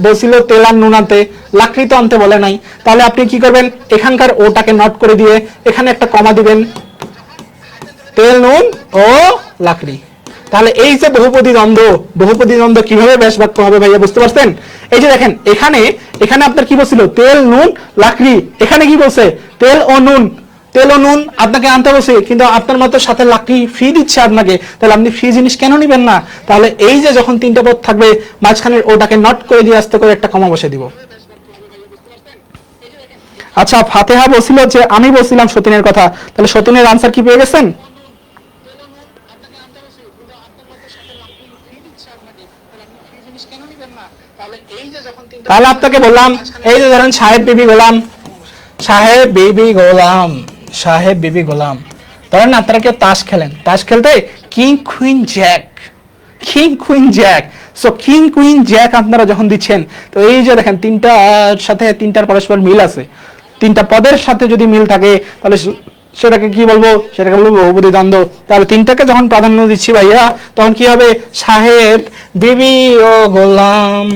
বলছিল তেল আর নুন আনতে, লাকড়ি তো আনতে বলে নাই। তাহলে আপনি কি করবেন? এখানকার ওটাকে নট করে দিয়ে এখানে একটা কমা দিবেন, তেল নুন ও লাকড়ি। তাহলে এই যে বহুপদী দ্বন্দ্ব কিভাবে ব্যাস বাক্য হবে ভাইয়া, বুঝতে পারছেন? এই যে দেখেন এখানে আপনার কি বলছিল? তেল নুন লাকড়ি। এখানে কি বলছে? তেল ও নুন আপনাকে আনতে বলছে, কিন্তু আপনার মতো সাথে লাকড়ি ফ্রি দিচ্ছে আপনাকে, তাহলে আপনি ফ্রি জিনিস কেন নিবেন না? তাহলে এই যে যখন তিনটা পদ থাকবে, মাঝখানের ওটাকে নট করে দিয়ে আস্তে করে একটা কমা বসে দিব। আচ্ছা, ফাতেহা বলছিল যে আমি বলছিলাম সতীনের কথা, তাহলে সতীনের আনসার কি পেয়ে গেছেন? তাহলে আপনাকে বললাম, এই যে ধরেন সাহেব বিবি গোলাম, ধরেন আপনারা কেউ তাস খেলেন, তাস খেলতে king queen Jack, so king queen Jack আপনারা যখন দিচ্ছেন, তো এই যে দেখেন তিনটার সাথে তিনটার পরস্পর মিল আছে, তিনটা পদের সাথে যদি মিল থাকে তাহলে সেটাকে কি বলবো? সেটাকে বলবো বহুপদী দ্বন্দ্ব। তাহলে তিনটাকে যখন প্রাধান্য দিচ্ছি ভাইয়া, তখন কি হবে? সাহেব, বিবি ও গোলাম।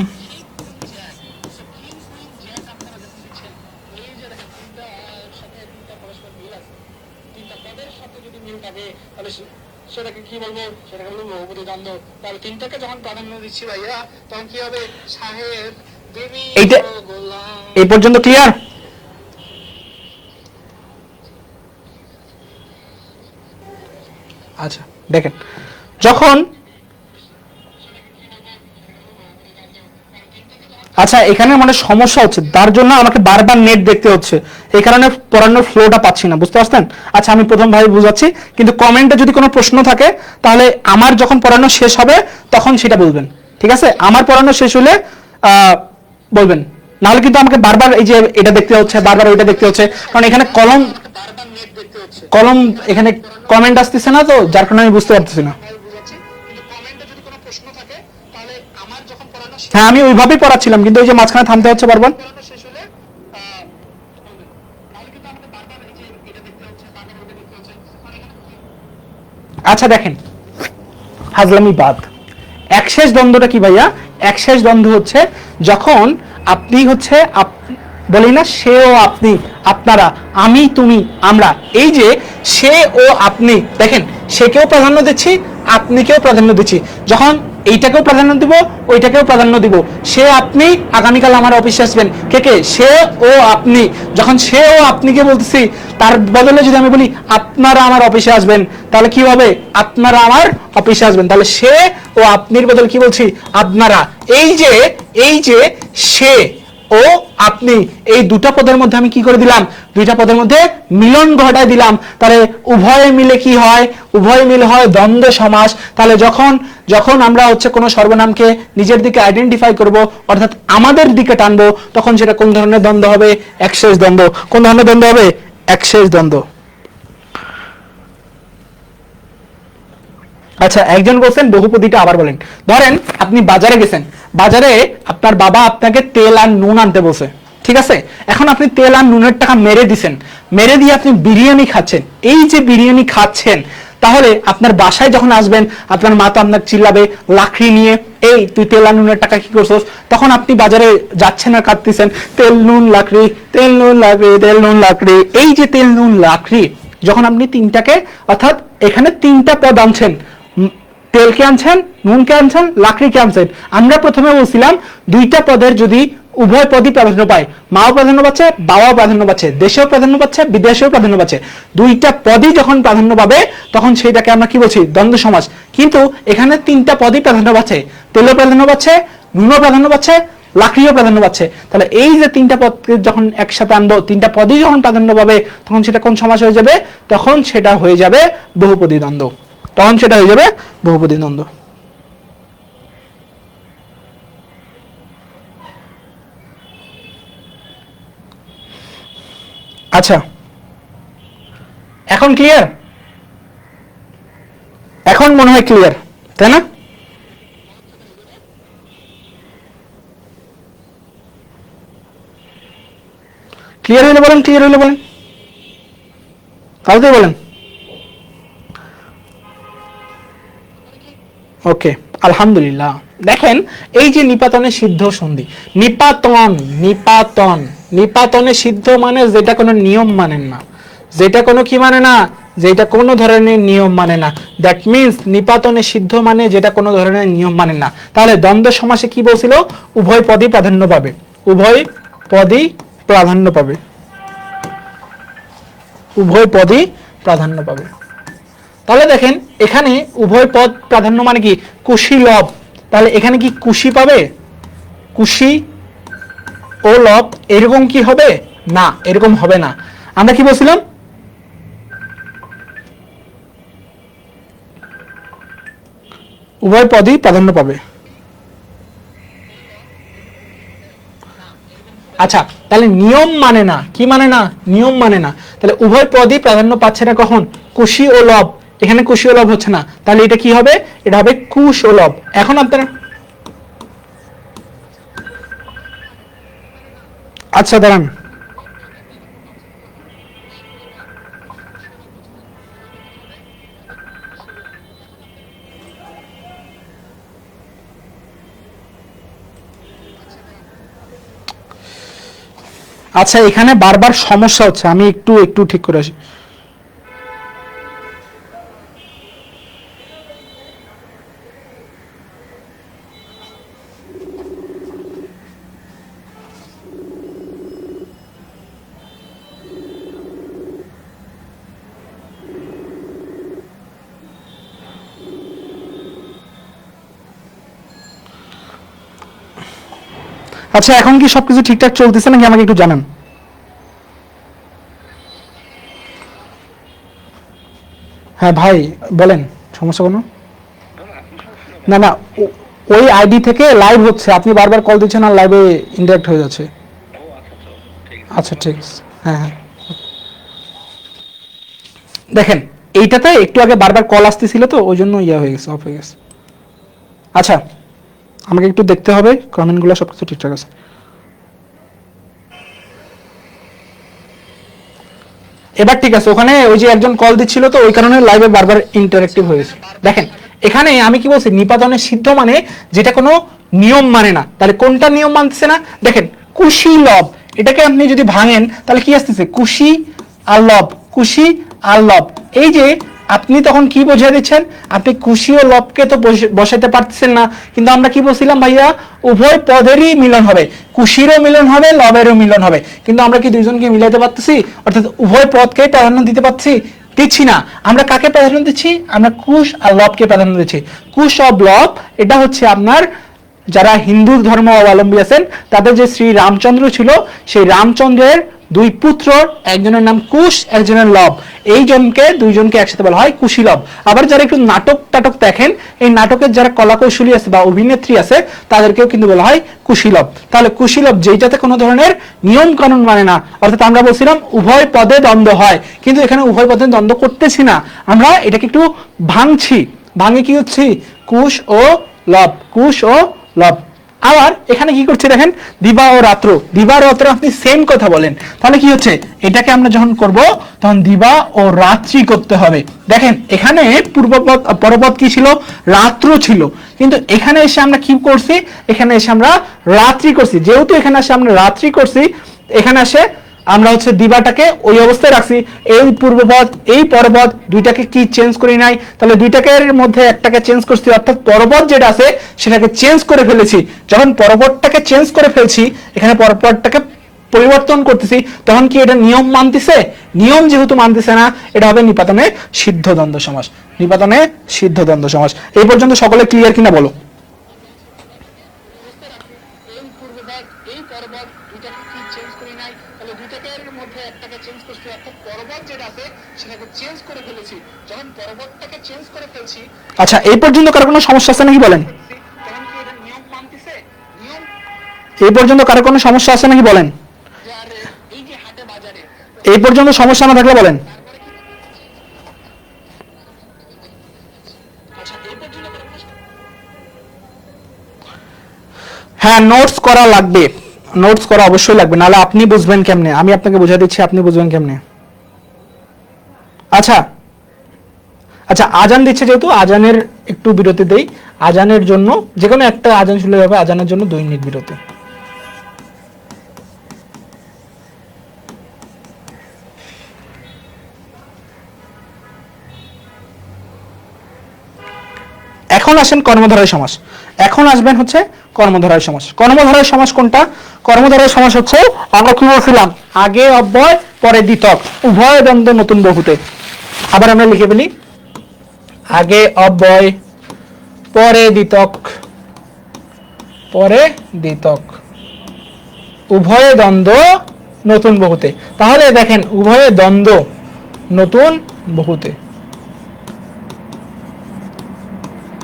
সেটাকে কি বলবো? সেটাকে বলবো বহুপদী দ্বন্দ্ব। তাহলে তিনটাকে যখন প্রাধান্য দিচ্ছি ভাইয়া, তখন কি হবে? সাহেব, বিবি ও গোলাম। এই পর্যন্ত ক্লিয়ার? আচ্ছা দেখেন, যখন আচ্ছা এখানে মানে সমস্যা হচ্ছে, তার জন্য আমাকে বারবার নেট দেখতে হচ্ছে, এই কারণে পড়ানোর ফ্লোটা পাচ্ছি না, বুঝতে পারছেন? আচ্ছা আমি প্রথম ভাবে বুঝাচ্ছি, কিন্তু কমেন্টে যদি কোনো প্রশ্ন থাকে তাহলে আমার যখন পড়ানো শেষ হবে তখন সেটা বলবেন, ঠিক আছে? আমার পড়ানো শেষ হলে বলবেন, নাহলে কিন্তু আমাকে বারবার এই যে এটা দেখতে হচ্ছে, বারবার ওইটা দেখতে হচ্ছে, কারণ এখানে কলম এখানে কমেন্ট আসতেছে না, তো যার কারণে আমি বুঝতে পারতেছি না। হ্যাঁ আমি ওইভাবেই পড়াচ্ছিলাম, কিন্তু ওই যে মাঝখানে থামতে হচ্ছে বারবার। আচ্ছা দেখেন, হাজলামি বাদ। একশেষ দ্বন্দ্বটা কি ভাইয়া? একশেষ দ্বন্দ্ব হচ্ছে যখন আপনি হচ্ছে বলি না সে ও আপনি, আপনারা, আমি তুমি আমরা, এই যে সে ও আপনি, দেখেন সেকেও প্রাধান্য দিচ্ছি, আপনিকেও প্রাধান্য দিচ্ছি, যখন এইটাকেও প্রাধান্য দিব, ওইটাকেও প্রাধান্য দিব। সে আপনি আগামীকাল আমার অফিসে আসবেন, কে? সে ও আপনি। যখন সে ও আপনিকে বলতেছি, তার বদলে যদি আমি বলি আপনারা আমার অফিসে আসবেন, তাহলে কি হবে? আপনারা আমার অফিসে আসবেন। তাহলে সে ও আপনির বদলে কি বলছি? আপনারা। এই যে সে ও আপনি, এই দুটা পদের মধ্যে আমি কি করে দিলাম? দুইটা পদের মধ্যে মিলন ঘটায় দিলাম। তাহলে উভয় মিলে কি হয়? উভয় মিলে হয় দ্বন্দ্ব সমাস। তাহলে যখন আমরা হচ্ছে কোনো সর্বনামকে নিজের দিকে আইডেন্টিফাই করব, অর্থাৎ আমাদের দিকে টানবো, তখন সেটা কোন ধরনের দ্বন্দ্ব হবে? একশেষ দ্বন্দ্ব। কোন ধরনের দ্বন্দ্ব হবে? একশেষ দ্বন্দ্ব। আচ্ছা একজন বলছেন বহুপদীটা আবার বলেন। ধরেন আপনি বাজারে গেছেন, বাজারে আপনার বাবা আপনাকে তেল আর নুন আনতে বলছে, ঠিক আছে? এখন আপনি তেল আর নুনের টাকা মেরে দিছেন, মেরে দিয়ে আপনি বিরিয়ানি খাচ্ছেন। এই যে বিরিয়ানি খাচ্ছেন, তাহলে আপনার বাসায় যখন আসবেন, আপনার মা তো আপনার চিল্লাবে লাকড়ি নিয়ে, এই তুই তেল আর নুনের টাকা কি করছিস, তখন আপনি বাজারে যাচ্ছেন আর কাঁদতেছেন তেল নুন লাকড়ি, তেল নুন লাকড়ি, তেল নুন লাকড়ি। এই যে তেল নুন লাকড়ি, যখন আপনি তিনটাকে, অর্থাৎ এখানে তিনটা পদ আনছেন, তেলকে আনছেন, নুনকে আনছেন, লাকড়িকে আনছেন। আমরা প্রথমে বলছিলাম দুইটা পদের যদি উভয় পদই প্রাধান্য পায়, মাও প্রাধান্য পাচ্ছে, বাবাও প্রাধান্য পাচ্ছে, দেশেও প্রাধান্য পাচ্ছে, বিদেশেও প্রাধান্য পাচ্ছে, দুইটা পদই যখন প্রাধান্য পাবে তখন সেইটাকে আমরা কি বলছি, দ্বন্দ্ব সমাস। কিন্তু এখানে তিনটা পদই প্রাধান্য পাচ্ছে, তেলও প্রাধান্য পাচ্ছে, নুনও প্রাধান্য পাচ্ছে, লাকড়িও প্রাধান্য পাচ্ছে। তাহলে এই যে তিনটা পদকে যখন একসাথে আনবো, তিনটা পদই যখন প্রাধান্য পাবে, তখন সেটা কোন সমাস হয়ে যাবে, তখন সেটা হয়ে যাবে বহুপদী দ্বন্দ্ব, তখন সেটা হয়ে যাবে বহুপদী দ্বন্দ্ব। আচ্ছা, এখন ক্লিয়ার? এখন মনে হয় ক্লিয়ার, তাই না? ক্লিয়ার হইলে বলেন, ক্লিয়ার হইলে বলেন, তাহলে বলেন। ওকে, আলহামদুলিল্লাহ। দেখেন, এই যে নিপাতনে সিদ্ধ সন্ধি, নিপাতন, নিপাতন, নিপাতনে সিদ্ধ মানে যেটা কোনো নিয়ম মানেন না, যেটা কোনো কি মানে না, যেটা কোনো ধরনের নিয়ম মানে না। দ্যাট মিনস নিপাতনে সিদ্ধ মানে যেটা কোনো ধরনের নিয়ম মানে না। তাহলে দ্বন্দ্ব সমাসে কি বলছিল, উভয় পদই প্রাধান্য পাবে, উভয় পদই প্রাধান্য পাবে, উভয় পদই প্রাধান্য পাবে। তাহলে দেখেন, এখানে উভয় পদ প্রাধান্য মানে কি, কুশি লব। তাহলে এখানে কি কুশি পাবে, কুশি ও লব এরকম কি হবে না, এরকম হবে না। আমরা কি বলছিলাম, উভয় পদই প্রাধান্য পাবে। আচ্ছা, তাহলে নিয়ম মানে না, কি মানে না, নিয়ম মানে না। তাহলে উভয় পদই প্রাধান্য পাচ্ছে না কখন, কুশি ও লব। এখানে কুশি ও লব হচ্ছে না, তাহলে এটা কি হবে, এটা হবে কুশ ও লব। এখন আপনারা, আচ্ছা দাঁড়ান, আচ্ছা এখানে বারবার সমস্যা হচ্ছে, আমি একটু একটু ঠিক করে আসি। আচ্ছা, এখন কি সবকিছু ঠিকঠাক চলতেছে নাকি আমাকে একটু জানান। হ্যাঁ ভাই বলেন, সমস্যা কোনো? না না, ওই আইডি থেকে লাইভ হচ্ছে, আপনি বারবার কল দিচ্ছেন আর লাইভে ইন্টারেক্ট হয়ে যাচ্ছে। আচ্ছা ঠিক আছে, হ্যাঁ হ্যাঁ। দেখেন, এইটাতে একটু আগে বারবার কল আসতেছিল তো ওই জন্য ইয়া হয়ে গেছে, অফ হয়ে গেছে। আচ্ছা, আমাকে একটু দেখতে হবে কমেন্টগুলো সবকিছু ঠিকঠাক আছে। এবার ঠিক আছে, ওখানে ওই যে একজন কল দিচ্ছিল তো ওই কারণে লাইভে বারবার ইন্টারেক্টিভ হয়েছে। দেখেন, এখানে আমি কি বলছি, নিপাতনে সিদ্ধ মানে যেটা কোনো নিয়ম মানে না। তাহলে কোনটা নিয়ম মানতেছে না, দেখেন কুশি লব, এটাকে আপনি যদি ভাঙেন তাহলে কি আসতেছে, কুশি আর লব, কুশি আর লব। এই যে আপনি তখন কি বোঝাই দিচ্ছেন, আপনি কুশি ও লবকে তো বসাইতে পারতেছেন না, কিন্তু আমরা কি বলছিলাম ভাইয়া, উভয় পদেরই মিলন হবে, কুশিরও মিলন হবে, লবেরও মিলন হবে। কিন্তু আমরা কি দুইজনকে মিলাইতে পারতেছি, অর্থাৎ উভয় পদকে প্রাধান্য দিতে পারছি, দিচ্ছি না। আমরা কাকে প্রাধান্য দিচ্ছি, আমরা কুশ আর লবকে প্রাধান্য দিচ্ছি। কুশ অব লব, এটা হচ্ছে আপনার যারা হিন্দু ধর্ম অবলম্বী আছেন তাদের যে শ্রী রামচন্দ্র ছিল, সেই রামচন্দ্রের দুই পুত্র, একজনের নাম কুশ, একজনের লব। এই জনকে দুইজনকে একসাথে বলা হয় কুশীলব। আবার যারা একটু নাটক টাটক দেখেন, এই নাটকের যারা কলাকৌশলী আছে বা অভিনেত্রী আছে তাদেরকেও কিন্তু বলা হয় কুশীলব। তাহলে কুশীলব যেইটাতে কোনো ধরনের নিয়ম কানুন মানে না, অর্থাৎ আমরা বলছিলাম উভয় পদে দ্বন্দ্ব হয়, কিন্তু এখানে উভয় পদে দ্বন্দ্ব করতেছি না, আমরা এটাকে একটু ভাঙছি। ভাঙে কি হচ্ছে, কুশ ও লব, কুশ ও লব। আবার এখানে কি করছে দেখেন, দিবা ও রাত্র, দিবা রাত্র আপনি সেম কথা বলেন, তাহলে কি হচ্ছে, এটাকে আমরা যখন করব তখন দিবা ও রাত্রি করতে হবে। দেখেন এখানে পূর্বপদ পরপদ কি ছিল, রাত্র ছিল, কিন্তু এখানে এসে আমরা কি করছি, এখানে এসে আমরা রাত্রি করছি। যেহেতু এখানে এসে আমরা রাত্রি করছি, এখানে এসে আমরা হচ্ছে দিবাটাকে ওই অবস্থায় রাখছি। এই পূর্বপদ এই পরপদ দুইটাকে কি চেঞ্জ করি নাই, তাহলে দুইটাকের মধ্যে একটাকে চেঞ্জ করছি, অর্থাৎ পরপদ যেটা আছে সেটাকে চেঞ্জ করে ফেলেছি। যখন পরপদটাকে চেঞ্জ করে ফেলছি, এখানে পরপদটাকে পরিবর্তন করতেছি, তখন কি এটা নিয়ম মানতেছে? নিয়ম যেহেতু মানতেছে না, এটা হবে নিপাতনে সিদ্ধ দ্বন্দ্ব সমাস। নিপাতনে সিদ্ধ দ্বন্দ্ব সমাস। এই পর্যন্ত সকলে ক্লিয়ার কিনা বলো? এই পূর্বপদ এই পরপদ দুইটাকে কি চেঞ্জ করি নাই, তাহলে দুইটাকের মধ্যে একটাকে চেঞ্জ করছি, অর্থাৎ পরপদ যেটা আছে সেটাকে চেঞ্জ করে ফেলেছি। যখন পরপদটাকে চেঞ্জ করে ফেলছি, আচ্ছা এই পর্যন্ত কারো কোনো সমস্যা আছে নাকি বলেন? তখন কি এটা নিয়ম মানতেছে? নিয়ম এই পর্যন্ত কারো কোনো সমস্যা আছে নাকি বলেন? এই যে হাটে বাজারে এই পর্যন্ত সমস্যা না থাকলে বলেন। হ্যাঁ, নোটস করা লাগবে, নোটস করা অবশ্যই লাগবে, নাহলে আপনি বুঝবেন কেমনে? আমি আপনাকে বুঝিয়ে দিচ্ছি, আপনি বুঝবেন কেমনে? আচ্ছা আচ্ছা, আজান দিচ্ছে যেহেতু, আজানের একটু বিরতি দেই। আজানের জন্য যে কোনো একটা আজান শুরু হবে, আজানের জন্য 2 মিনিট বিরতি। এখন আসেন কর্মধারয় সমাস। এখন আসবেন হচ্ছে কর্মধারয় সমাস। কর্মধারয় সমাস কোনটা? কর্মধারয় সমাস হচ্ছে, আমরা কি বলছিলাম, আগে অব্যয় পরে দ্বিতক, উভয় দ্বন্দ্ব নতুন বহুতে। আবার আমরা লিখে ফেলি, আগে অব্যয় পরে দ্বিতক, পরে দ্বিতক, উভয় দ্বন্দ্ব নতুন বহুতে। তাহলে দেখেন উভয় দ্বন্দ্ব নতুন বহুতে,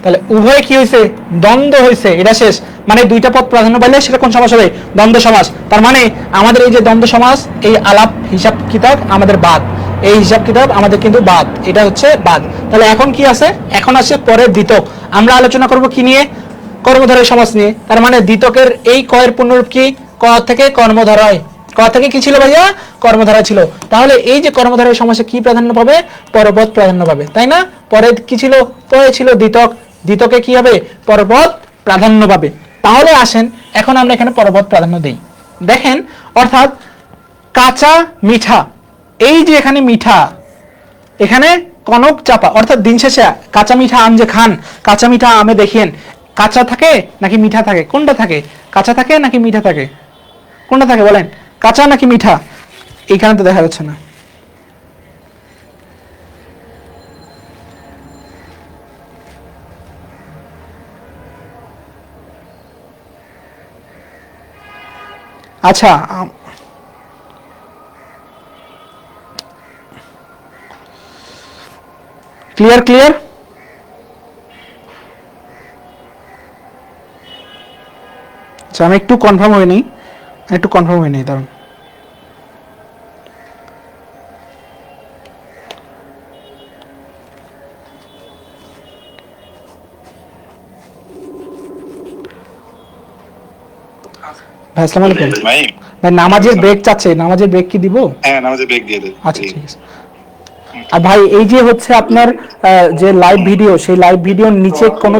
তাহলে উভয় কি হয়েছে, দ্বন্দ্ব হয়েছে, এটা শেষ। মানে দুইটা পদ প্রাধান্য পাইলে সেটা কোন সমাস হবে? দ্বন্দ্ব সমাস। তার মানে আমাদের এই যে দ্বন্দ্ব সমাস, এই আলাপ হিসাব কিতাব আমাদের বাদ, এই হিসাব কিতাব আমাদের কিন্তু বাদ, এটা হচ্ছে বাদ। তাহলে এখন কি আছে? এখন আছে পরের দ্বিতক। আমরা আলোচনা করব কি নিয়ে? কর্মধারয় সমাস নিয়ে। তার মানে দ্বিতকের এই কয়ের পূর্ণরূপ কি? ক থেকে কর্মধারয়। ক থেকে কি ছিল ভাইয়া? কর্মধারয় ছিল। তাহলে এই যে কর্মধারয় সমাসে কি প্রাধান্য পাবে? পরপদ প্রাধান্য পাবে, তাই না? পরে কি ছিল? পরে ছিল দ্বিতক, দ্বিতকে কি হবে? পরপদ প্রাধান্য পাবে। তাহলে আসেন এখন আমরা এখানে পরপদ প্রাধান্য দেই। দেখেন, অর্থাৎ কাঁচা মিঠা, এই যে এখানে মিঠা, এখানে কনক চাপা, অর্থাৎ দিন শেষে কাঁচা মিঠা আম যে খান, কাঁচা মিঠা আমে দেখেন কাঁচা থাকে নাকি মিঠা থাকে? কোনটা থাকে? কাঁচা থাকে নাকি মিঠা থাকে? কোনটা থাকে বলেন? কাঁচা নাকি মিঠা? এইখানে তো দেখা যাচ্ছে না। আচ্ছা, ক্লিয়ার ক্লিয়ার? আচ্ছা, আমি একটু কনফার্ম হয়ে নিই, দাঁড়ান। ভাই আসসালামু আলাইকুম। ভাই নামাজের ব্রেক চাচ্ছে, নামাজের ব্রেক কি দিব? হ্যাঁ, নামাজের ব্রেক দিয়ে দেন। আচ্ছা ঠিক আছে। আর ভাই এই যে হচ্ছে আপনার যে লাইভ ভিডিও, সেই লাইভ ভিডিওর নিচে কোনো